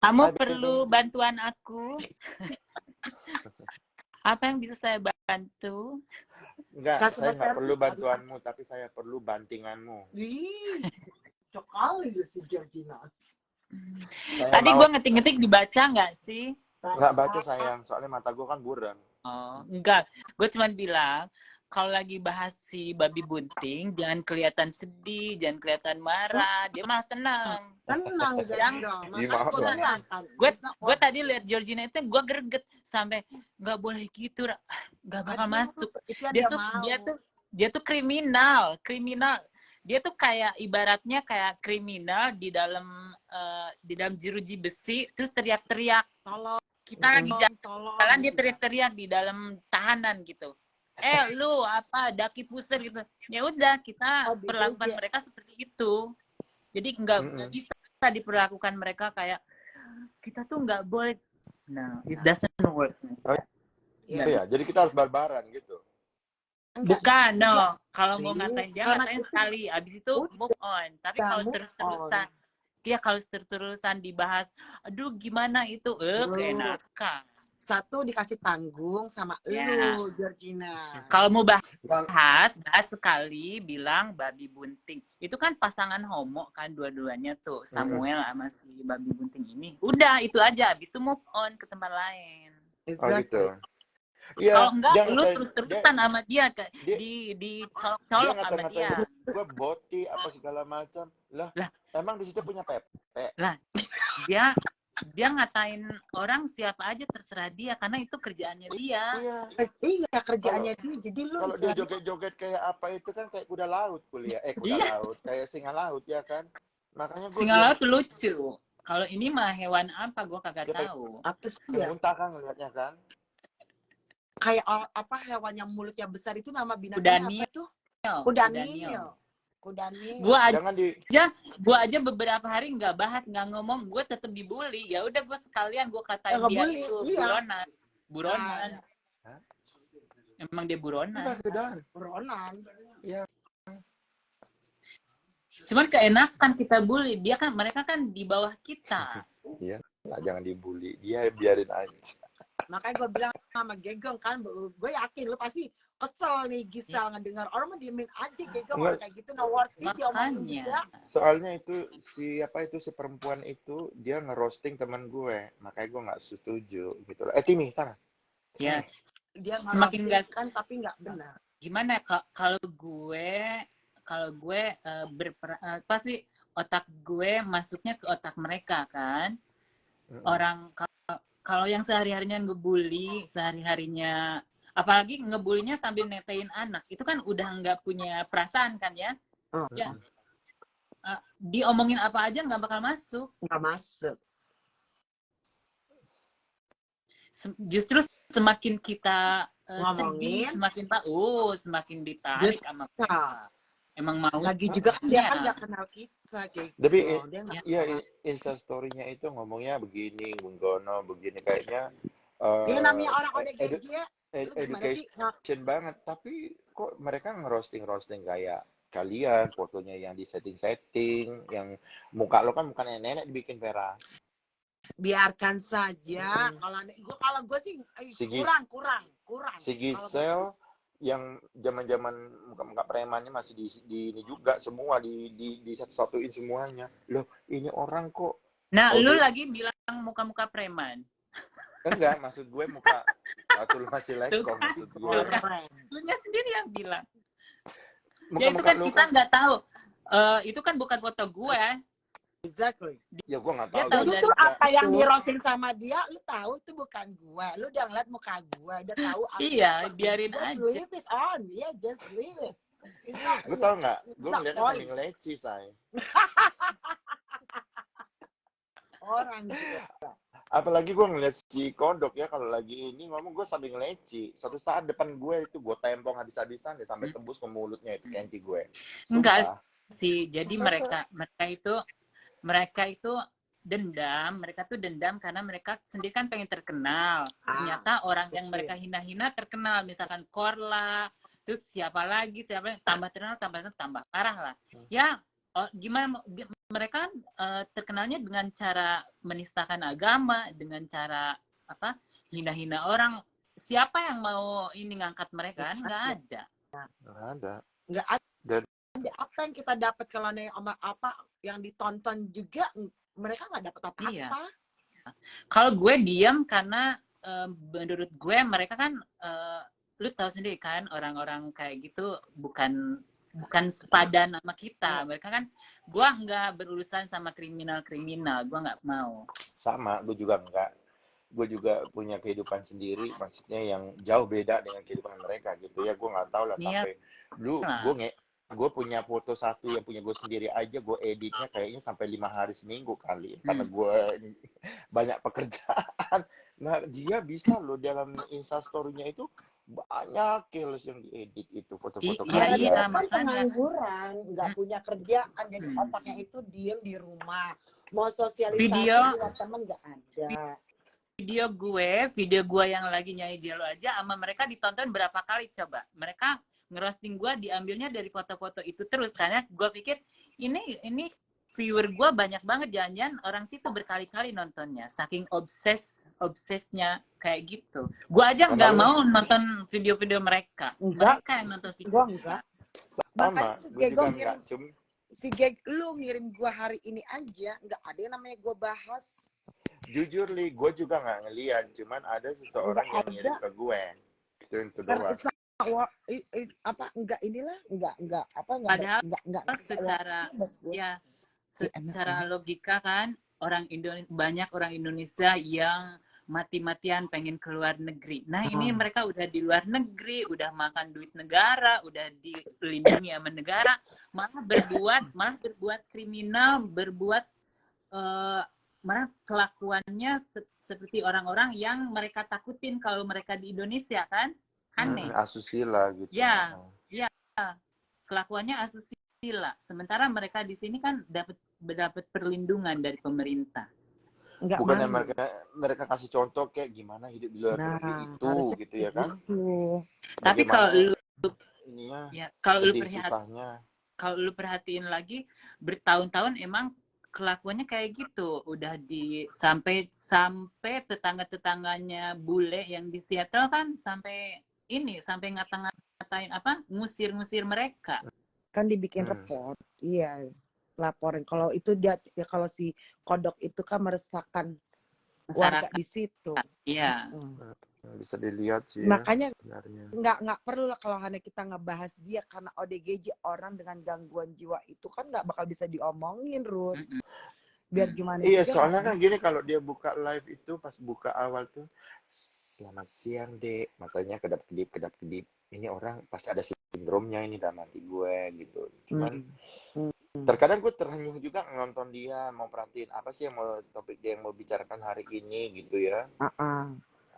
Kamu Hai, perlu Beng. bantuan aku? Apa yang bisa saya bantu? Enggak, saya Customer nggak perlu service. bantuanmu, tapi saya perlu bantinganmu. Wih, cocok kali ya si Georgina. Saya Tadi mau gue ngetik-ngetik dibaca nggak sih? nggak baca sayang, soalnya mata gue kan buram. Oh, enggak. Gue cuma bilang, kalau lagi bahas si babi bunting, jangan kelihatan sedih, jangan kelihatan marah. Dia mah senang. Tenang, Yang dong. Iya, Makanya maaf gue ya. bilang kan. gue tadi lihat Georgina itu gue greget sampai nggak boleh gitu, nggak bakal masuk. Itu yang dia Dia tuh kriminal. Dia tuh kayak ibaratnya kayak kriminal di dalam jeruji besi, terus teriak-teriak. tolong, Kita lagi tolong. jalan dia teriak-teriak di dalam tahanan gitu. Lu apa daki pusar gitu. Ya udah kita perlakukan mereka seperti itu. Jadi nggak bisa diperlakukan mereka kayak kita tuh nggak boleh. Nah, it doesn't work. Oh, iya, jadi kita harus barbaran gitu. Bukan, no. Kalau mau ngatain dia ngatain sekali, abis itu move on. Tapi kalau terus-terusan, kalau terus-terusan dibahas, aduh gimana itu, keenakan. Satu dikasih panggung sama lu, Georgina. Kalau mau bahas sekali bilang babi bunting. Itu kan pasangan homo kan dua-duanya tuh, Samuel sama si babi bunting ini. Udah itu aja, abis itu move on ke tempat lain. Oh gitu. Iya. Kalau enggak, lu terus-terusan sama dia, di colok-colok sama dia. Gue boti apa segala macam. Lah, emang di situ punya pepe. Lah, dia ngatain orang siapa aja terserah dia karena itu kerjaannya dia. Iya, kerjaannya dia. Jadi lu kalau dia joget-joget kayak apa itu kan kayak kuda laut laut, kayak singa laut ya kan. Makanya singa laut lucu. Kalau ini mah hewan apa gue kagak tahu. Apa sih ya? Muntah kan ngeliatnya kan. Kayak apa hewan yang mulutnya besar itu nama binatangnya apa tuh? Kudanil. Gua aja beberapa hari nggak bahas, nggak ngomong, gue tetap dibully. Ya udah gue sekalian gue katain dia itu buronan. Emang dia buronan. Iya. Cuman keenakan kita bully, mereka kan di bawah kita. Iya, jangan dibully, dia biarin aja. Makanya gue bilang sama Gegong kan, gue yakin lu pasti kesel nih Gisel ngedengar orang mah diemin aja Gegong orang kayak gitu no worth it dia omongin juga. Soalnya itu si perempuan itu dia ngerosting teman gue, makanya gue nggak setuju gitu loh. Timi sana. Ya, dia semakin gas kan tapi nggak benar. Gimana kalau gue pasti otak gue masuknya ke otak mereka kan. Orang kalau yang sehari-harinya ngebully, sehari-harinya apalagi ngebulinya sambil netein anak, itu kan udah nggak punya perasaan kan ya? Ya, diomongin apa aja nggak bakal masuk. Nggak masuk. Justru semakin kita ngomongin, sedih, semakin ditarik sama kita. Emang mau lagi juga kan dia kan nggak kenal kita kayak tapi gitu. Iya, Instastory-nya itu ngomongnya begini, menggono begini kayaknya. Dia namanya orang ODGJ, education banget. Tapi kok mereka ngerosting kayak kalian, fotonya yang di setting, yang muka lo kan bukan nenek dibikin Vera. Biarkan saja. Kalau gue sih kurang. Si Gisel yang zaman muka premannya masih di ini juga semua di satu-satuin semuanya. Loh, ini orang kok. Nah, lu lagi bilang muka preman. Enggak, maksud gue muka Atul masih lekong maksud gue. Lu sendiri yang bilang. Ya itu kan kita nggak tahu. Itu kan bukan foto gue. Exactly. Ya gue nggak tahu. Jadi tuh apa yang di roasting sama dia, lu tahu itu bukan gue. Lu udah ngeliat muka gue, udah tahu. Iya, biarin just aja. Leave it on, just leave it. Lu tau nggak? Gue ngeliatnya sambil leci, say. Orang gitu. Apalagi gue ngeliat si Kodok ya kalau lagi ini ngomong gue sambil ngeleci. Suatu saat depan gue itu gue tempong habis-habisan deh sampai tembus ke mulutnya itu kenci gue. Enggak sih. Jadi mereka itu dendam. Mereka tuh dendam karena mereka sendiri kan pengen terkenal. Ternyata orang yang mereka hina-hina terkenal. Misalkan Korla, terus siapa lagi tambah terkenal tambah parah lah. Ya gimana mereka kan terkenalnya dengan cara menistakan agama, dengan cara apa hina-hina orang. Siapa yang mau ini ngangkat mereka? Kan nggak ada. Nggak ada. Nggak ada. Dan Apa yang kita dapat kalau apa yang ditonton juga mereka nggak dapat apa-apa. Iya. Kalau gue diam karena menurut gue mereka kan lu tahu sendiri kan orang-orang kayak gitu bukan sepadan sama kita. Mereka kan, gue nggak berurusan sama kriminal, gue nggak mau. sama, gue juga enggak. Gue juga punya kehidupan sendiri, maksudnya yang jauh beda dengan kehidupan mereka gitu ya. Gue nggak tahu lah sampai dulu gue punya foto satu yang punya gue sendiri aja, gue editnya kayaknya sampai 5 hari seminggu kali karena gue banyak pekerjaan. Nah dia bisa loh dalam instastorynya itu banyak kills yang diedit itu foto-foto Iya, kan pengangguran, nggak punya kerjaan, jadi otaknya itu diem di rumah, mau sosialisasi buat temen nggak ada. Video gue yang lagi nyanyi Jello aja sama mereka ditonton berapa kali coba. Mereka ngerosting gue diambilnya dari foto-foto itu terus, karena gue pikir ini viewer gue banyak banget, jangan-jangan orang situ berkali-kali nontonnya, saking obsesnya kayak gitu. Gue aja nggak mau nonton video-video mereka. Mereka yang nonton video. Gue enggak. Sama, gue juga enggak. Si Geg lu ngirim gue hari ini aja, nggak ada yang namanya gue bahas. Jujur Li, gue juga nggak ngeliat, cuman ada seseorang yang ngirim ke gue. Itu doang. Padahal secara logika kan banyak orang Indonesia yang mati-matian pengen keluar negeri. Nah ini mereka udah di luar negeri, udah makan duit negara, udah dilindungi sama negara, malah berbuat kriminal, malah kelakuannya seperti orang-orang yang mereka takutin kalau mereka di Indonesia kan. Aneh. Asusila gitu. Ya, kelakuannya asusila. Sementara mereka di sini kan dapat perlindungan dari pemerintah. Bukannya mereka kasih contoh kayak gimana hidup di luar negeri itu gitu ya kan? Tapi kalau lu perhatiin lagi, bertahun-tahun emang kelakuannya kayak gitu, udah sampai tetangga-tetangganya bule yang di Seattle kan sampai ngata-ngatain ngusir mereka. Kan dibikin report, iya, laporin. Kalau itu kalau si kodok itu kan meresahkan warga di situ. Iya. Bisa dilihat sih. Makanya nggak perlu lah kalau hanya kita ngebahas dia, karena ODGJ orang dengan gangguan jiwa itu kan nggak bakal bisa diomongin, Ruth. Biar gimana? Iya, soalnya kan gini, kalau dia buka live itu pas buka awal tuh, selamat siang Dek, matanya kedap-kedip. Ini orang pasti ada sindromnya ini dalam hati gue gitu. Cuman terkadang gue terhenyuh juga nonton dia, mau perhatiin apa sih yang topik dia yang mau bicarakan hari ini gitu ya.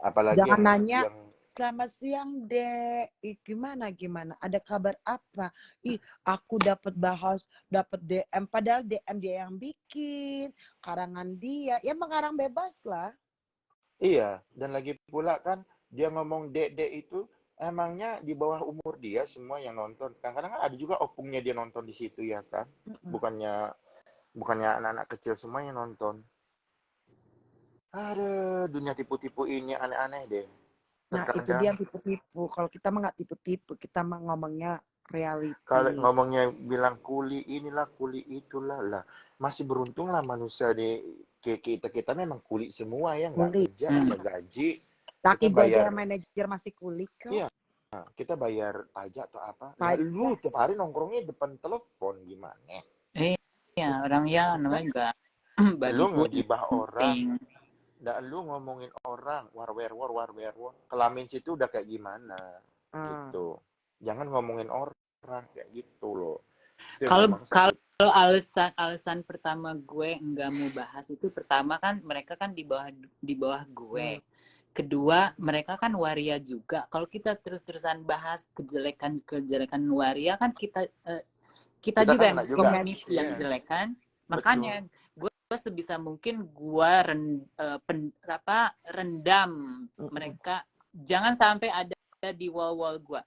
Apalagi jangan nanya selamat siang Dek, gimana ada kabar apa, aku dapat DM, padahal DM dia yang bikin, karangan dia, ya mengarang bebas lah. Iya, dan lagi pula kan dia ngomong Dek itu emangnya di bawah umur dia semua yang nonton. Kadang-kadang kan ada juga opungnya dia nonton di situ ya kan. Bukannya anak-anak kecil semua yang nonton. Ada dunia tipu-tipu ini aneh-aneh deh. Nah, itu dia tipu-tipu. Kalau kita mah nggak tipu-tipu, kita mah ngomongnya reality. Kalau ngomongnya bilang kuli inilah, kuli itulah lah. Masih beruntung lah manusia di kita memang kuli semua ya, nggak kerja, nggak gaji. Laki bayar manajer masih kuli kok. Iya, kita bayar pajak atau apa. Nah, lu tiap hari nongkrongnya depan telepon gimana? Iya, orang ya namanya enggak. Lu ngegibah orang. Nggak lu ngomongin orang, war. Kelamin situ udah kayak gimana gitu. Jangan ngomongin orang kayak gitu loh. Kalau alasan pertama gue nggak mau bahas itu, pertama kan mereka kan di bawah gue. Kedua, mereka kan waria juga. Kalau kita terus-terusan bahas kejelekan waria kan kita juga yang community yang jelek kan. Makanya gue sebisa mungkin gue rendam mereka, jangan sampai ada di wall gue.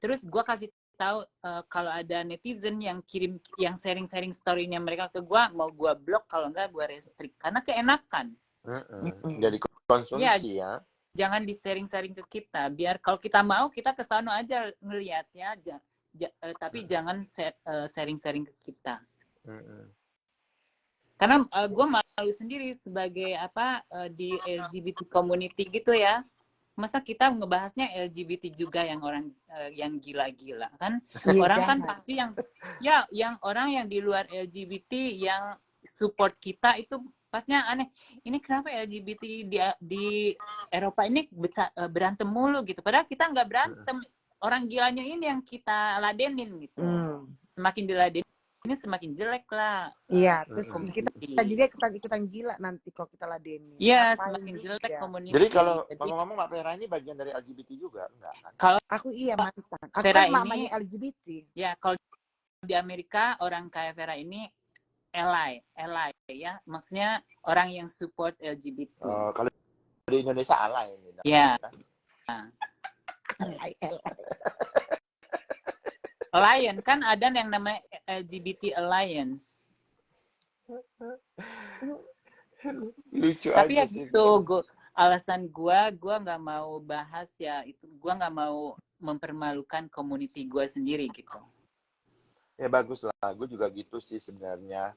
Terus gue kasih tahu kalau ada netizen yang kirim, yang sharing story-nya mereka ke gua, mau gua blok, kalau enggak gua restrict karena keenakan. Jadi konsumsi ya. Jangan di-sharing ke kita. Biar kalau kita mau, kita ke sana aja ngelihatnya aja. Tapi jangan sharing ke kita. Karena gue malu sendiri sebagai di LGBT community gitu ya. Masa kita ngebahasnya LGBT juga yang orang yang gila-gila kan? Orang kan pasti yang orang yang di luar LGBT yang support kita itu pasnya aneh. Ini kenapa LGBT di Eropa ini berantem mulu gitu? Padahal kita nggak berantem. Orang gilanya ini yang kita ladenin gitu. Semakin diladenin ini semakin jelek lah. Iya, terus kita juga ikutan gila nanti kalau kita ladenin. Iya, semakin jelek komunitas. Jadi kalau ngomong Mbak Vera ini bagian dari LGBT juga? Enggak kan? Kalau aku mantan. Aku Vera kan mamanya LGBT. Ya, kalau di Amerika orang kayak Vera ini ally ya. Maksudnya orang yang support LGBT. Kalau di Indonesia ally ini. Iya. Alliance kan ada yang namanya LGBT Alliance. Lucu tapi aja ya sih. gitu, alasan gua nggak mau bahas ya itu, gua nggak mau mempermalukan community gua sendiri gitu. Ya bagus lah, gue juga gitu sih sebenarnya.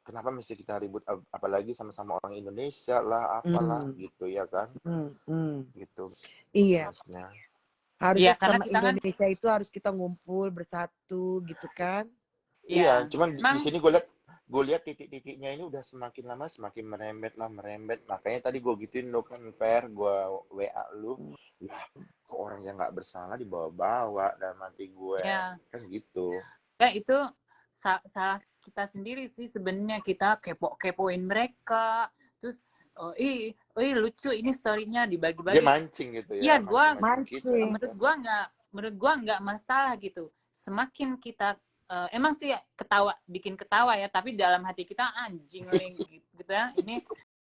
Kenapa mesti kita ribut, apalagi sama-sama orang Indonesia lah, apalah gitu ya kan? Gitu. Iya. Maksudnya. Harusnya ya, karena sama Indonesia itu harus kita ngumpul bersatu gitu kan? Iya, cuman di sini gue lihat titik-titiknya ini udah semakin lama semakin merembet. Makanya tadi gue gituin lo kan, Fer, gue WA lu, lah kok orang yang nggak bersalah dibawa-bawa dalam hati gue, kan gitu. Ya itu salah kita sendiri sih sebenarnya, kita kepoin mereka, terus lucu ini story-nya dibagi-bagi. Dia mancing gitu ya. Iya, menurut gua nggak masalah gitu. Semakin kita emang sih bikin ketawa ya, tapi dalam hati kita anjing gitu ya. Ini